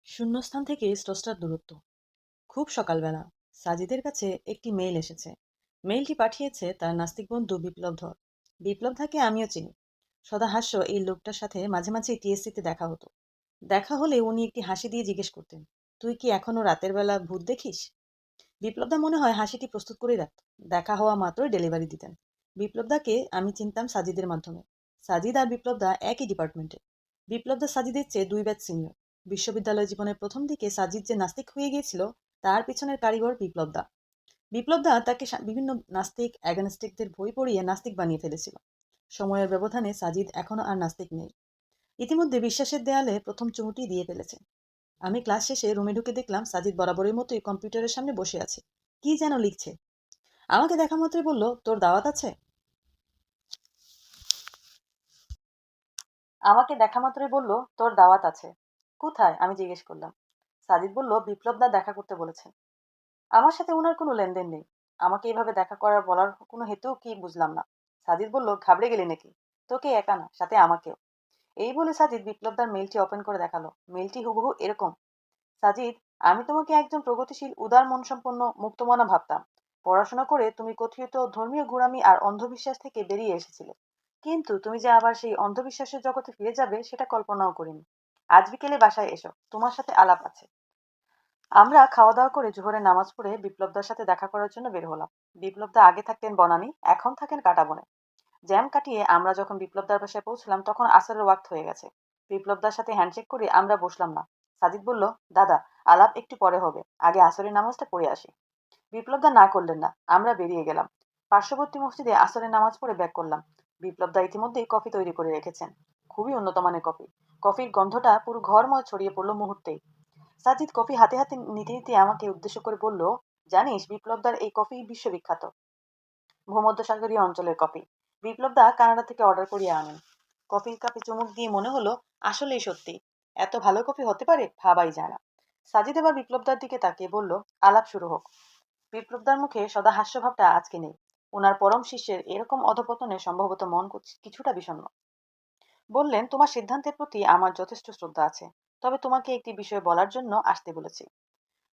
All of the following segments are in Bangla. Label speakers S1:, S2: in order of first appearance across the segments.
S1: শূন্যস্থান থেকে স্রষ্টার দূরত্ব। খুব সকালবেলা সাজিদের কাছে একটি মেইল এসেছে। মেইলটি পাঠিয়েছে তার নাস্তিক বন্ধু বিপ্লব ধর। বিপ্লব ধাকে আমিও চিনি। সদাহাস্য এই লোকটার সাথে মাঝে মাঝে টিএসসিতে দেখা হতো। দেখা হলে উনি একটি হাসি দিয়ে জিজ্ঞেস করতেন, তুই কি এখনো রাতের বেলা ভূত দেখিস? বিপ্লবদা মনে হয় হাসিটি প্রস্তুত করে রাখত। দেখা হওয়া মাত্রই ডেলিভারি দিতেন। বিপ্লবদাকে আমি চিনতাম সাজিদের মাধ্যমে। সাজিদ আর বিপ্লবদা একই ডিপার্টমেন্টে। বিপ্লবদা সাজিদের চেয়ে 2 ব্যাচ সিনিয়র। বিশ্ববিদ্যালয় জীবনের প্রথম দিকে সাজিদ যে নাস্তিক হয়ে গিয়েছিল তার পিছনের কারিগর বিপ্লবদা। বিপ্লবদা তাকে বিভিন্ন নাস্তিক অ্যাগনস্টিকদের বই পড়িয়ে নাস্তিক বানিয়ে ফেলেছিল। সময়ের ব্যবধানে সাজিদ এখনো আর নাস্তিক নেই। ইতিমধ্যে বিশ্বাসের দেয়ালে প্রথম চুমুটি দিয়ে ফেলেছে। আমি ক্লাস শেষে রুমে ঢুকে দেখলাম সাজিদ বরাবরের মতোই কম্পিউটারের সামনে বসে আছে। কি যেন লিখছে। আমাকে দেখা মাত্রই বলল, তোর দাওয়াত আছে? আমাকে দেখা মাত্রই বলল, তোর দাওয়াত আছে। কোথায়? আমি জিজ্ঞেস করলাম। সাজিদ বলল, বিপ্লব দা দেখা করতে বলেছেন। আমার সাথে উনার কোনো লেনদেন নেই। আমাকে এইভাবে দেখা করার বলার কোনো হেতু কি বুঝলাম না। সাজিদ বলল, ঘাবড়ে গেলি নাকি? তোকে একা না, সাথে আমাকেও। এই বলে সাজিদ বিপ্লবদার মেলটি ওপেন করে দেখালো। মেলটি হুবহু এরকম। সাজিদ, আমি তোমাকে একজন প্রগতিশীল উদার মনসম্পন্ন মুক্তমনা ভাবতাম। পড়াশোনা করে তুমি কথিত ধর্মীয় গোঁড়ামি আর অন্ধবিশ্বাস থেকে বেরিয়ে এসেছিলে। কিন্তু তুমি যে আবার সেই অন্ধবিশ্বাসের জগতে ফিরে যাবে সেটা কল্পনাও করিনি। আজ বিকেলে বাসায় এসো, তোমার সাথে আলাপ আছে। আমরা খাওয়া দাওয়া করে জোহরের নামাজ পড়ে বিপ্লবদার সাথে দেখা করার জন্য বের হলাম। বিপ্লবদা আগে থাকতেন বনানী, এখন থাকেন কাটাবনে। জ্যাম কাটিয়ে আমরা যখন বিপ্লবদার বাসায় পৌঁছলাম তখন আসরের ওয়াক্ত হয়ে গেছে। বিপ্লবদার সাথে হ্যান্ডশেক করে আমরা বসলাম না। সাজিদ বলল, দাদা, আলাপ একটু পরে হবে, আগে আসরের নামাজটা পড়ে আসি। বিপ্লবদা না করলেন না। আমরা বেরিয়ে গেলাম। পার্শ্ববর্তী মসজিদে আসরের নামাজ পড়ে ব্যাক করলাম। বিপ্লবদা ইতিমধ্যেই কফি তৈরি করে রেখেছেন। খুবই উন্নত মানের কফি। কফির গন্ধটা পুরো ঘরময় ছড়িয়ে পড়লো মুহূর্তেই। সাজিদ কফি হাতে হাতে নিতে নিতে আমাকে উদ্দেশ্য করে বলল, জানিস বিপ্লবদার এই কফি বিশ্ববিখ্যাত। ভূমধ্যসাগরীয় অঞ্চলের কফি। বিপ্লবদা কানাডা থেকে অর্ডার করিয়ে আনেন। কফির কাপে চুমুক দিয়ে মনে হলো আসলেই সত্যি। এত ভালো কফি হতে পারে ভাবাই যায় না। সাজিদ এবার বিপ্লবদার দিকে তাকিয়ে বলল, আলাপ শুরু হোক। বিপ্লবদার মুখে সদা হাস্যভাবটা আজকে নেই। ওনার পরম শিষ্যের এরকম অধপতনে সম্ভবত মন কিছুটা বিষণ্ণ। বললেন, তোমার সিদ্ধান্তের প্রতি আমার যথেষ্ট শ্রদ্ধা আছে। তবে তোমাকে একটি বিষয় বলার জন্য আসতে বলেছি।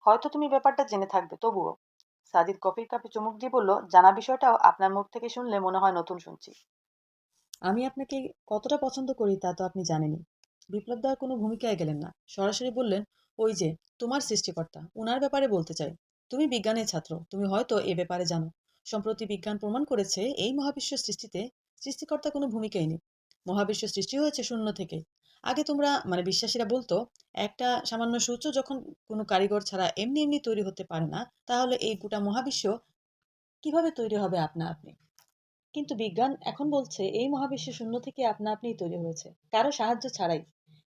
S1: হয়তো তুমি ব্যাপারটা জেনে থাকবে, তবুও। সাজিদ কফির কাপে চুমুক দিয়ে বলল, জানা বিষয়টাও আপনার মুখ থেকে শুনলে মনে হয় নতুন শুনছি। আমি আপনাকে কতটা পছন্দ করি তা তো আপনি জানেনই। বিপ্লব দা কোনো ভূমিকায় গেলেন না, সরাসরি বললেন, ওই যে তোমার সৃষ্টিকর্তা, ওনার ব্যাপারে বলতে চাই। তুমি বিজ্ঞানের ছাত্র, তুমি হয়তো এ ব্যাপারে জানো। সম্প্রতি বিজ্ঞান প্রমাণ করেছে এই মহাবিশ্ব সৃষ্টিতে সৃষ্টিকর্তা কোনো ভূমিকাই নেই। মহাবিশ্ব সৃষ্টি হয়েছে শূন্য থেকে। আগে তোমরা মানে বিশ্বাসীরা বলতো, একটা সামান্য সূর্য যখন কোনো কারিগর ছাড়া এমনি এমনি তৈরি হতে পারে না, তাহলে এই গোটা মহাবিশ্ব কিভাবে তৈরি হবে আপনা আপনি। কিন্তু বিজ্ঞান এখন বলছে এই মহাবিশ্ব শূন্য থেকে আপনা আপনিই তৈরি হয়েছে, কারো সাহায্য ছাড়াই।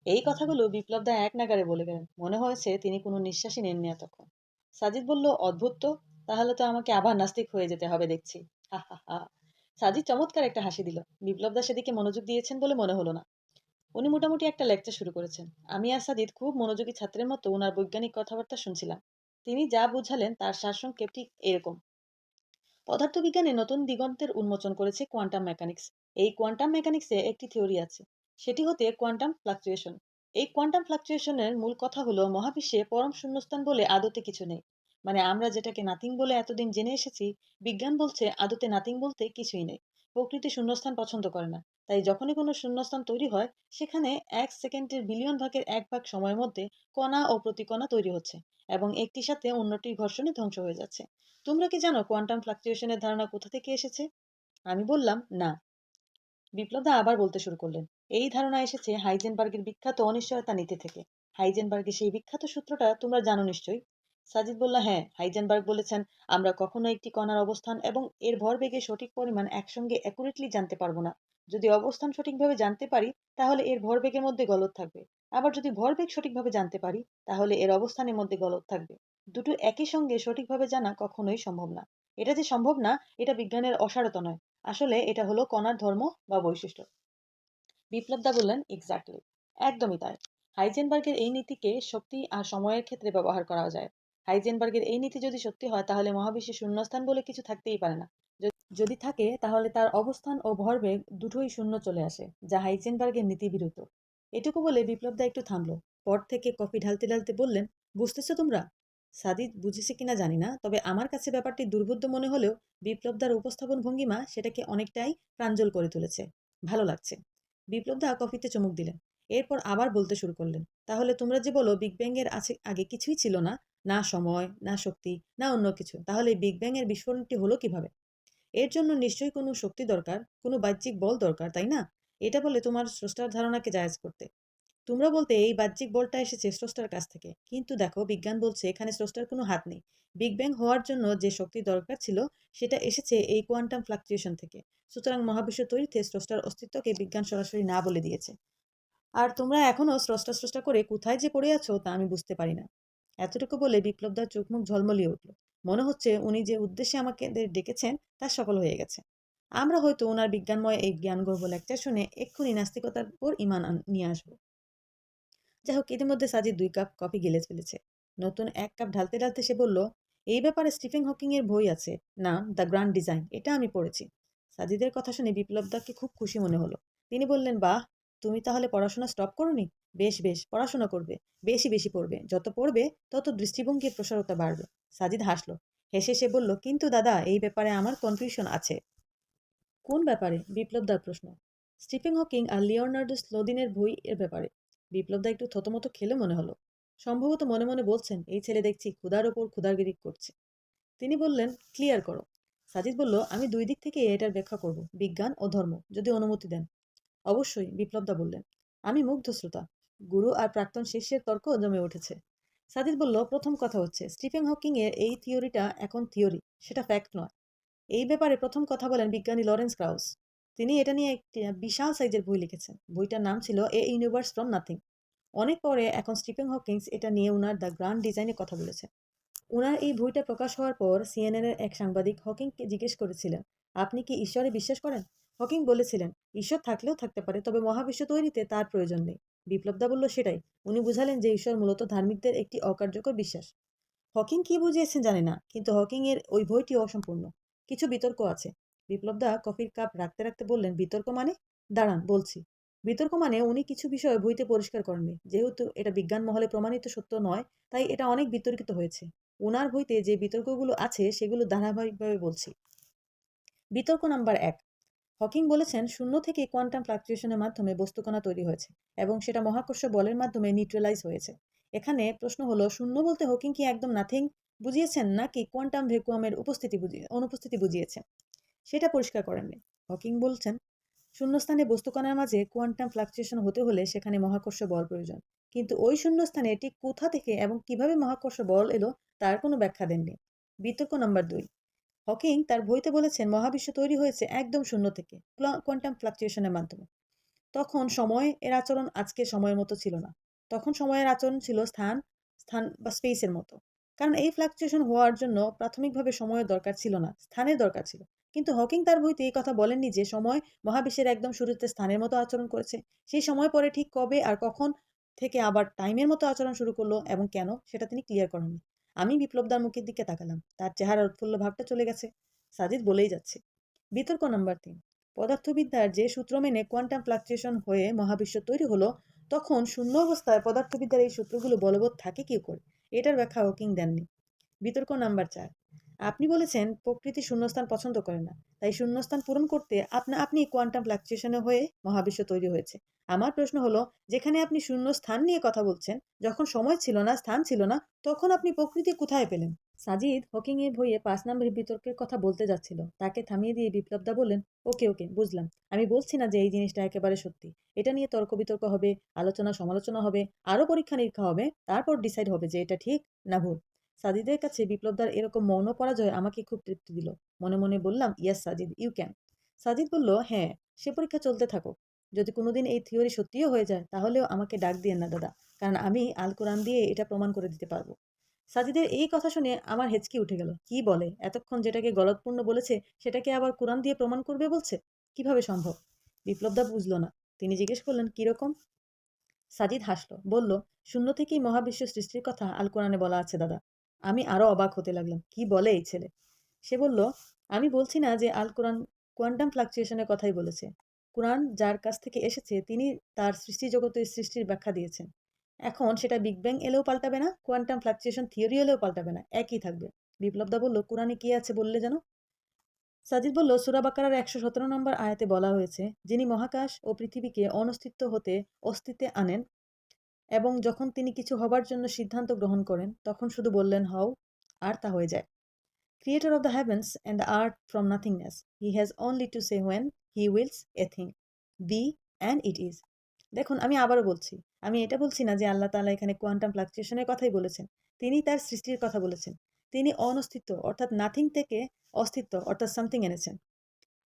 S1: এই কথাগুলো বিপ্লব দা এক নাগাড়ে বলে গেলেন। মনে হয়েছে তিনি কোনো নিঃশ্বাসই নেননি এতক্ষণ। সাজিদ বলল, অদ্ভুত তো। তাহলে তো আমাকে আবার নাস্তিক হয়ে যেতে হবে দেখছি। হা হা হা। সাজিদ চমৎকার একটা হাসি দিল। বিপ্লব দা সেদিকে মনোযোগ দিয়েছেন বলে মনে হলো না। উনি মোটামুটি একটা লেকচার শুরু করেছেন। আমি আর সাজিদ খুব মনোযোগী ছাত্রের মতো ওনার বৈজ্ঞানিক কথাবার্তা শুনছিলাম। তিনি যা বুঝালেন তার সারসংক্ষেপ ঠিক এরকম। পদার্থবিজ্ঞানে নতুন দিগন্তের উন্মোচন করেছে কোয়ান্টাম মেকানিক্স। এই কোয়ান্টাম মেকানিক্সে একটি থিওরি আছে, সেটি হতে কোয়ান্টাম ফ্লাকচুয়েশন। এই কোয়ান্টাম ফ্লাকচুয়েশনের মূল কথা হলো মহাবিশ্বে পরম শূন্যস্থান বলে আদতে কিছু নেই। মানে আমরা যেটাকে নাথিং বলে এতদিন জেনে এসেছি, বিজ্ঞান বলছে আদতে নাথিং বলতে কিছুই নেই। প্রকৃতি শূন্যস্থান পছন্দ করে না। তাই যখনই কোনো শূন্যস্থান তৈরি হয়, সেখানে 1 সেকেন্ডের বিলিয়ন ভাগের 1 ভাগ সময়ের মধ্যে কণা ও প্রতিকণা তৈরি হচ্ছে, এবং একটির সাথে অন্যটির ঘর্ষণে ধ্বংস হয়ে যাচ্ছে। তোমরা কি জানো কোয়ান্টাম ফ্লাকচুয়েশনের ধারণা কোথা থেকে এসেছে? আমি বললাম, না। বিপ্লব দা আবার বলতে শুরু করলেন, এই ধারণা এসেছে হাইজেনবার্গের বিখ্যাত অনিশ্চয়তা নীতি থেকে। হাইজেনবার্গের সেই বিখ্যাত সূত্রটা তোমরা জানো নিশ্চয়ই। সাজিদ বলল, হ্যাঁ, হাইজেনবার্গ বলেছেন আমরা কখনো একটি কণার অবস্থান এবং এর ভরবেগের সঠিক পরিমাণ একসঙ্গে অ্যাকুরেটলি জানতে পারবো না। যদি অবস্থান সঠিকভাবে জানতে পারি, তাহলে এর ভরবেগের মধ্যে গলদ থাকবে। আবার যদি ভরবেগ সঠিকভাবে জানতে পারি, তাহলে এর অবস্থানের মধ্যে গলদ থাকবে। দুটো একই সঙ্গে সঠিকভাবে জানা কখনোই সম্ভব না। এটা যে সম্ভব না, এটা বিজ্ঞানের অসারতা নয়। আসলে এটা হলো কণার ধর্ম বা বৈশিষ্ট্য। বিপ্লব দা বললেন, এক্স্যাক্টলি, একদমই তাই। হাইজেনবার্গের এই নীতিকে শক্তি আর সময়ের ক্ষেত্রে ব্যবহার করা যায়। হাইজেনবার্গের এই নীতি যদি সত্যি হয়, তাহলে মহাবিশ্বে শূন্যস্থান বলে কিছু থাকতেই পারে না। যদি থাকে, তাহলে তার অবস্থান ও ভরবেগ দুটোই শূন্য চলে আসে, যা হাইজেনবার্গের নীতি বিরুদ্ধ। এটুকু বলে বিপ্লব দা একটু থামলো।
S2: পর থেকে কফি ঢালতে ঢালতে বললেন, বুঝতেছো তোমরা? সাদিদ বুঝেছে কিনা জানি না, তবে আমার কাছে ব্যাপারটি দুর্বোধ্য মনে হলেও বিপ্লবদার উপস্থাপন ভঙ্গিমা সেটাকে অনেকটাই প্রাঞ্জল করে তুলেছে। ভালো লাগছে। বিপ্লবদা কফিতে চুমুক দিলেন। এরপর আবার বলতে শুরু করলেন, তাহলে তোমরা যে বলো বিগ ব্যাং এর আছে আগে কিছুই ছিল না, না সময়, না শক্তি, না অন্য কিছু, তাহলে বিগ ব্যাং এর বিস্ফোরণটি হলো কিভাবে? এর জন্য নিশ্চয়ই কোনো শক্তি দরকার, কোনো বাহ্যিক বল দরকার, তাই না? এটা বলে তোমার স্রষ্টার ধারণাকে জায়েজ করতে। তোমরা বলতে এই বাহ্যিক বলটা এসেছে স্রষ্টার কাছ থেকে, কিন্তু দেখো বিজ্ঞান বলছে এখানে স্রষ্টার কোনো হাত নেই। বিগ ব্যাং হওয়ার জন্য যে শক্তি দরকার ছিল সেটা এসেছে এই কোয়ান্টাম ফ্লাকচুয়েশন থেকে। সুতরাং মহাবিশ্ব তৈরিতে স্রষ্টার অস্তিত্বকে বিজ্ঞান সরাসরি না বলে দিয়েছে। আর তোমরা এখনো স্রষ্টা স্রষ্টা করে কোথায় যে পড়ে আছো তা আমি বুঝতে পারি না। এতটুকু বলে বিপ্লবদার চোখ মুখ ঝলমলিয়ে উঠল। মনে হচ্ছে উনি যে উদ্দেশ্যে আমাকে ডেকেছেন তা সফল হয়ে গেছে। আমরা হয়তো ওনার বিজ্ঞানময় এই জ্ঞানগর্ভ লেকচার শুনে এক্ষুনি নাস্তিকতার উপর ইমান নিয়ে আসবো। যাই হোক, ইতিমধ্যে সাজিদ 2 কাপ কফি গিলে ফেলেছে। নতুন 1 কাপ ঢালতে ঢালতে সে বলল, এই ব্যাপারে স্টিফেন হকিং এর বই আছে, না দ্য গ্র্যান্ড ডিজাইন, এটা আমি পড়েছি। সাজিদের কথা শুনে বিপ্লবদাকে খুব খুশি মনে হলো। তিনি বললেন, বাহ, তুমি তাহলে পড়াশোনা স্টপ করোনি? বেশ বেশ, পড়াশোনা করবে, বেশি বেশি পড়বে, যত পড়বে তত দৃষ্টিভঙ্গির প্রসারতা বাড়বে। সাজিদ হাসলো। হেসে সে বলল, কিন্তু দাদা, এই ব্যাপারে আমার কনফিউশন আছে। কোন ব্যাপারে? বিপ্লবদার প্রশ্ন। স্টিফেন হকিং আর লিওনার্ডো স্লোদিনের বই এর ব্যাপারে। বিপ্লবদা একটু থতমত খেলে মনে হলো। সম্ভবত মনে মনে বলছেন, এই ছেলে দেখছি ক্ষুধার ওপর ক্ষুধাগিরি করছে। তিনি বললেন, ক্লিয়ার করো। সাজিদ বলল, আমি 2 দিক থেকে এটার ব্যাখ্যা করব, বিজ্ঞান ও ধর্ম, যদি অনুমতি দেন। অবশ্যই, বিপ্লবদা বললেন। আমি মুগ্ধ শ্রোতা। গুরু আর প্রাক্তন শিষ্যের তর্ক জমে উঠেছে। সাজিদ বলল, প্রথম কথা হচ্ছে স্টিফেন হকিং এর এই থিওরিটা এখন থিওরি, সেটা ফ্যাক্ট নয়। এই ব্যাপারে প্রথম কথা বলেন বিজ্ঞানী লরেন্স ক্রাউস। তিনি এটা নিয়ে একটি বিশাল সাইজের বই লিখেছেন। বইটার নাম ছিল এ ইউনিভার্স ফ্রম নাথিং। অনেক পরে এখন স্টিফেন হকিংস এটা নিয়ে উনার দ্য গ্র্যান্ড ডিজাইনে কথা বলেছেন। উনার এই বইটা প্রকাশ হওয়ার পর সিএনএন এর এক সাংবাদিক হকিংকে জিজ্ঞেস করেছিলেন, আপনি কি ঈশ্বরে বিশ্বাস করেন? হকিং বলেছিলেন, ঈশ্বর থাকলেও থাকতে পারে, তবে মহাবিশ্ব তৈরিতে তার প্রয়োজন নেই। বিপ্লবদা বলল, সেটাই। উনি বুঝালেন যে ঈশ্বর মূলত ধার্মিকদের একটি অকার্যকর বিশ্বাস। হকিং কি বুঝিয়েছেন জানি না, কিন্তু হকিং এর ওই বইটি অসম্পূর্ণ। কিছু বিতর্ক আছে। বিপ্লবদা কফির কাপ রাখতে রাখতে বললেন, বিতর্ক মানে? দাঁড়ান, বলছি। বিতর্ক মানে উনি কিছু বিষয় বইতে পরিষ্কার করেননি। যেহেতু এটা বিজ্ঞান মহলে প্রমাণিত সত্য নয়, তাই এটা অনেক বিতর্কিত হয়েছে। ওনার বইতে যে বিতর্কগুলো আছে সেগুলো ধারাবাহিকভাবে বলছি। বিতর্ক নাম্বার 1। হকিং বলেছেন শূন্য থেকে কোয়ান্টাম ফ্লাকচুয়েশনের মাধ্যমে বস্তুকণা তৈরি হয়েছে এবং সেটা মহাকর্ষ বলের মাধ্যমে নিউট্রালাইজ হয়েছে। এখানে প্রশ্ন হলো, শূন্য বলতে হকিং কি একদম নাথিং বুঝিয়েছেন নাকি কোয়ান্টাম ভ্যাকুয়ামের অনুপস্থিতি বুঝিয়েছেন? সেটা পরিষ্কার করেননি। হকিং বলছেন, শূন্যস্থানে বস্তুকণার মাঝে কোয়ান্টাম ফ্লাকচুয়েশন হতে হলে সেখানে মহাকর্ষ বল প্রয়োজন। কিন্তু ওই শূন্যস্থানে এটি কোথা থেকে এবং কিভাবে মহাকর্ষ বল এলো তার কোনো ব্যাখ্যা দেননি। বিতর্ক নাম্বার 2। হকিং তার বইতে বলেছেন মহাবিশ্ব তৈরি হয়েছে একদম শূন্য থেকে, কোয়ান্টাম ফ্লাকচুয়েশনের মাধ্যমে। তখন সময় এর আচরণ আজকে সময়ের মতো ছিল না। তখন সময়ের আচরণ ছিল স্থান স্থান বা স্পেসের মতো। কারণ এই ফ্লাকচুয়েশন হওয়ার জন্য প্রাথমিকভাবে সময়ের দরকার ছিল না, স্থানের দরকার ছিল। কিন্তু হকিং তার বইতে এই কথা বলেননি যে সময় মহাবিশ্বের একদম শুরুতে স্থানের মতো আচরণ করেছে। সেই সময় পরে ঠিক কবে আর কখন থেকে আবার টাইমের মতো আচরণ শুরু করলো এবং কেন, সেটা তিনি ক্লিয়ার করেননি। আমি বিপ্লবদার মুখের দিকে তাকালাম। তার চেহারার উৎফুল্ল ভাবটা চলে গেছে। সাজিদ বলেই যাচ্ছে। বিতর্ক নাম্বার 3। পদার্থবিদ্যার যে সূত্র মেনে কোয়ান্টাম ফ্লাকচুয়েশন হয়ে মহাবিশ্ব তৈরি হলো, তখন শূন্য অবস্থায় পদার্থবিদ্যার এই সূত্রগুলো বলবৎ থাকে কি করে? এটার ব্যাখ্যা হকিং দেননি। বিতর্ক নাম্বার 4। আপনি বলেছেন প্রকৃতি শূন্যস্থান পছন্দ করে না, তাই শূন্যস্থান পূরণ করতে আপনি কোয়ান্টাম ফ্লাকচুয়েশনে হয়ে মহাবিশ্ব তৈরি হয়েছে। আমার প্রশ্ন হলো, যেখানে আপনি শূন্য স্থান নিয়ে কথা বলছেন, যখন সময় ছিল না, স্থান ছিল না, তখন আপনি প্রকৃতি কোথায় পেলেন? সাজিদ হকিং এর বইয়ে 5 নম্বরের বিতর্কের কথা বলতে যাচ্ছিল। তাকে থামিয়ে দিয়ে বিপ্লবদা বললেন, ওকে ওকে, বুঝলাম। আমি বলছি না যে এই জিনিসটা একেবারে সত্যি। এটা নিয়ে তর্ক বিতর্ক হবে, আলোচনা সমালোচনা হবে, আরো পরীক্ষা নিরীক্ষা হবে, তারপর ডিসাইড হবে যে এটা ঠিক না ভুল। সাজিদের কাছে বিপ্লবদার এরকম মৌন পরাজয় আমাকে খুব তৃপ্তি দিল। মনে মনে বললাম, ইয়াস সাজিদ, ইউ ক্যান। সাজিদ বলল, হ্যাঁ, সে পরীক্ষা চলতে থাকুক। যদি কোনোদিন এই থিওরি সত্যিও হয়ে যায়, তাহলেও আমাকে ডাক দিয়েন না দাদা, কারণ আমি আল কোরআন দিয়ে এটা প্রমাণ করে দিতে পারবো। সাজিদের এই কথা শুনে আমার হেঁচকি উঠে গেল। কি বলে, এতক্ষণ যেটাকে গলতপূর্ণ বলেছে সেটাকে আবার কোরআন দিয়ে প্রমাণ করবে বলছে? কিভাবে সম্ভব? বিপ্লবদা বুঝলো না। তিনি জিজ্ঞেস করলেন, কিরকম? সাজিদ হাসল, বলল, শূন্য থেকেই মহাবিশ্ব সৃষ্টির কথা আল কোরআনে বলা আছে দাদা। আমি আরো অবাক হতে লাগলাম, কি বলে এই ছেলে? সে বলল, আমি বলছি না যে আল কোরআন কোয়ান্টাম ফ্লাকচুয়েশনের কথাই বলেছে। কোরআন যার কাছ থেকে এসেছে তিনি তার সৃষ্টি জগতের সৃষ্টির ব্যাখ্যা দিয়েছেন। এখন সেটা বিগ ব্যাং এলেও পাল্টাবে না, কোয়ান্টাম ফ্লাকচুয়েশন থিওরি এলেও পাল্টাবে না, একই থাকবে। বিপ্লবদা বলল, কোরআনে কি আছে বললে যেন? সাজিদ বলল, সূরা বাকারার ১১৭ নম্বর আয়াতে বলা হয়েছে, যিনি মহাকাশ ও পৃথিবীকে অনস্তিত্ব হতে অস্তিত্বে আনেন এবং যখন তিনি কিছু হবার জন্য সিদ্ধান্ত গ্রহণ করেন তখন শুধু বললেন হও, আর তা হয়ে যায়। Creator of the heavens and the earth from nothingness, he has only to say when he wills a thing be and it is. দেখুন, আমি আবারও বলছি, আমি এটা বলছি না যে আল্লাহ তাআলা এখানে কোয়ান্টাম ফ্লাকচুয়েশনের কথাই বলেছেন। তিনি তার সৃষ্টির কথা বলেছেন। তিনি অনস্তিত্ব অর্থাৎ নাথিং থেকে অস্তিত্ব অর্থাৎ সামথিং এনেছেন।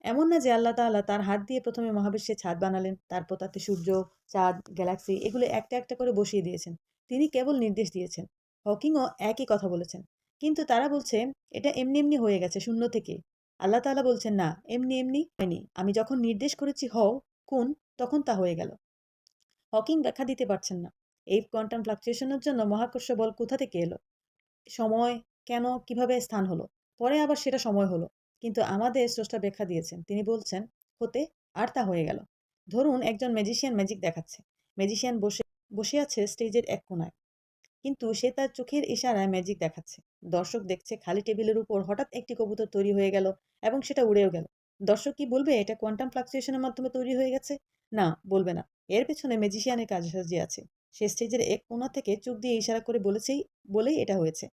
S2: এমন না যে আল্লাহ তাআলা তার হাত দিয়ে প্রথমে মহাবিশ্বে ছাদ বানালেন, তারপর তাতে সূর্য, চাঁদ, গ্যালাক্সি এগুলো একটা একটা করে বসিয়ে দিয়েছেন। তিনি কেবল নির্দেশ দিয়েছেন। হকিংও একই কথা বলেছেন। কিন্তু তারা বলছে এটা এমনি এমনি হয়ে গেছে শূন্য থেকে। আল্লাহ তাআলা বলছেন না, এমনি এমনি হয়নি। আমি যখন নির্দেশ করেছি হও, কুন, তখন তা হয়ে গেল। হকিং ব্যাখ্যা দিতে পারছেন না এই কোয়ান্টাম ফ্লাকচুয়েশনের জন্য মহাকর্ষ বল কোথা থেকে এলো, সময় কেন, কিভাবে স্থান হলো, পরে আবার সেটা সময় হলো। কিন্তু আমাদের স্রষ্টা ব্যাখ্যা দিয়েছেন। তিনি বলছেন হতে, আর তা হয়ে গেল। ধরুন একজন ম্যাজিশিয়ান ম্যাজিক দেখাচ্ছে। ম্যাজিশিয়ান বসে বসে আছে স্টেজের এক কোনায়, কিন্তু সে তার চোখের ইশারায় ম্যাজিক দেখাচ্ছে। দর্শক দেখছে খালি টেবিলের উপর হঠাৎ একটি কবুতর তৈরি হয়ে গেল এবং সেটা উড়েও গেল। দর্শক কি বলবে এটা কোয়ান্টাম ফ্লাকচুয়েশনের মাধ্যমে তৈরি হয়ে গেছে? না, বলবে না। এর পেছনে ম্যাজিশিয়ানের কার্যসাজি আছে। সে স্টেজের এক কোণা থেকে চোখ দিয়ে ইশারা করে বলেই এটা হয়েছে।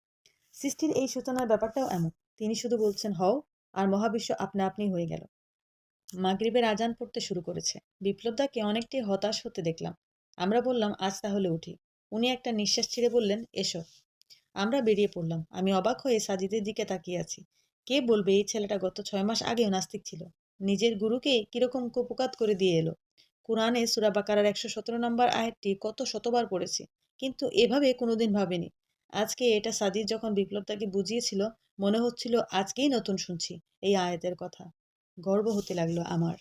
S2: সৃষ্টির এই সূচনার ব্যাপারটাও এমন। তিনি শুধু বলছেন হও, আর মহাবিশ্ব আপনা আপনি হয়ে গেল। মাগরিবের আজান পড়তে শুরু করেছে। বিপ্লবদাকে অনেকটাই হতাশ হতে দেখলাম। আমরা বললাম আজ তাহলে উঠি। উনি একটা নিঃশ্বাস ছেড়ে বললেন এসো। আমরা বেরিয়ে পড়লাম। আমি অবাক হয়ে সাজিদের দিকে তাকিয়ে আছি। কে বলবে এই ছেলেটা গত ৬ মাস আগেও নাস্তিক ছিল, নিজের গুরুকে কিরকম কুপকাত করে দিয়ে এলো। কোরআনে সূরা বাকারার ১১৭ নম্বর আয়াতটি কত শতবার পড়েছি, কিন্তু এভাবে কোনোদিন ভাবিনি। আজকে এটা সাজিদ যখন বিপ্লবটাকে বুঝিয়েছিল, মনে হচ্ছিল আজকেই নতুন শুনছি এই আয়াতের কথা। গর্ব হতে লাগলো আমার।